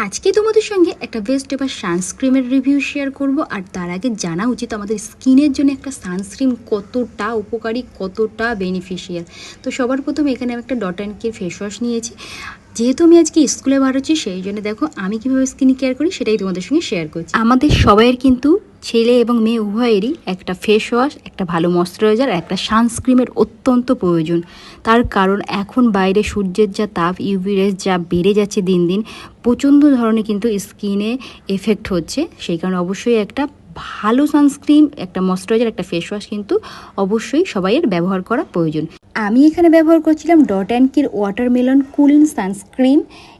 আজকে তোমাদের সঙ্গে একটা বেস্ট এবার সানস্ক্রিমের রিভিউ শেয়ার করব। আর তার আগে জানা উচিত আমাদের স্কিনের জন্য একটা সানস্ক্রিন কতটা উপকারী, কতটা বেনিফিশিয়াল। তো সবার প্রথমে এখানে আমি একটা dot and care face wash নিয়েছি। যেহেতু আমি আজকে স্কুলে বার হচ্ছি, সেই জন্য দেখো আমি কীভাবে স্কিন কেয়ার করি সেটাই তোমাদের সঙ্গে শেয়ার করছি। আমাদের সবাইয়ের কিন্তু ছেলে এবং মেয়ে উভয়েরই একটা ফেস ওয়াশ, একটা ভালো ময়শ্চারাইজার, একটা সানস্ক্রিমের অত্যন্ত প্রয়োজন। তার কারণ এখন বাইরে সূর্যের যা তাপ, ইউভি রেস যা বেড়ে যাচ্ছে দিন দিন, প্রচণ্ড ধরনের কিন্তু স্কিনে এফেক্ট হচ্ছে। সেই কারণে অবশ্যই একটা ভালো সানস্ক্রিন, একটা ময়শ্চারাইজার, একটা ফেস ওয়াশ কিন্তু অবশ্যই সবাইয়ের ব্যবহার করা প্রয়োজন। আমি এখানে ব্যবহার করছিলাম dot and key watermelon cooling sunscreen.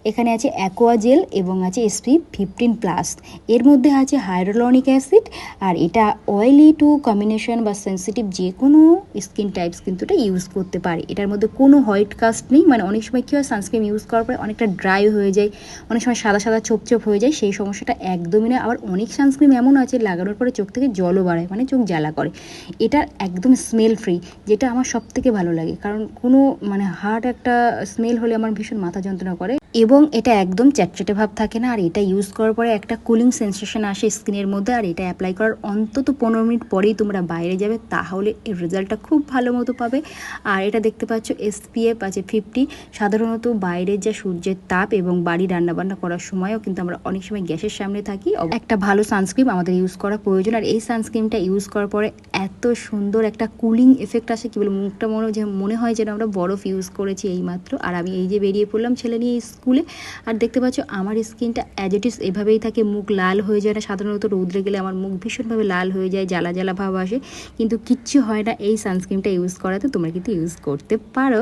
এখানে আছে অ্যাকোয়া জেল এবং আছে SPF 15+। এর মধ্যে আছে হাইড্রোলনিক অ্যাসিড। আর এটা অয়েলি টু কম্বিনেশন বা সেন্সিটিভ যে কোনো স্কিন টাইপস কিন্তু এটা ইউজ করতে পারে। এটার মধ্যে কোনো হোয়াইট কাস্ট নেই। মানে অনেক সময় কী হয়, সানস্ক্রিন ইউজ করার পরে অনেকটা ড্রাই হয়ে যায়, অনেক সময় সাদা সাদা ছোপ ছোপ হয়ে যায়। সেই সমস্যাটা একদমই না। আবার অনেক সানস্ক্রিন এমন আছে লাগানোর পরে চোখ থেকে জলও বাড়ায়, মানে চোখ জ্বালা করে। এটা একদম স্মেল ফ্রি, যেটা আমার সব থেকে ভালো লাগে। কারণ কোনো মানে হার্ড একটা স্মেল হলে আমার ভীষণ মাথা যন্ত্রণা করে, এবং এটা একদম চ্যাটচ্যাটে ভাব থাকে না। আর এটা ইউজ করার পরে একটা কুলিং সেন্সেশন আসে স্কিনের মধ্যে। আর এটা অ্যাপ্লাই করার অন্তত 15 মিনিট পরেই তোমরা বাইরে যাবে, তাহলে এর রেজাল্টটা খুব ভালো মতো পাবে। আর এটা দেখতে পাচ্ছ SPF আছে 50। সাধারণত বাইরের যা সূর্যের তাপ এবং বাড়ি রান্নাবান্না করার সময়ও কিন্তু আমরা অনেক সময় গ্যাসের সামনে থাকি, একটা ভালো সানস্ক্রিন আমাদের ইউজ করা প্রয়োজন। আর এই সানস্ক্রিনটা ইউজ করার পরে এত সুন্দর একটা কুলিং এফেক্ট আসে, কি বলে, মুখটা মনে হয় যেন আমরা বরফ ইউজ করেছি এইমাত্র। আর আমি এই যে বেরিয়ে পড়লাম ছেলে নিয়ে স্কুলে, আর দেখতে পাচ্ছ আমার স্কিনটা অ্যাজ ইট ইজ এভাবেই থাকে, মুখ লাল হয়ে যায় না। সাধারণত রৌদ্রে গেলে আমার মুখ ভীষণভাবে লাল হয়ে যায়, জ্বালা জ্বালা ভাব আসে, কিন্তু কিচ্ছু হয় না এই সানস্ক্রিনটা ইউজ করাতে। তোমরা কিন্তু ইউজ করতে পারো।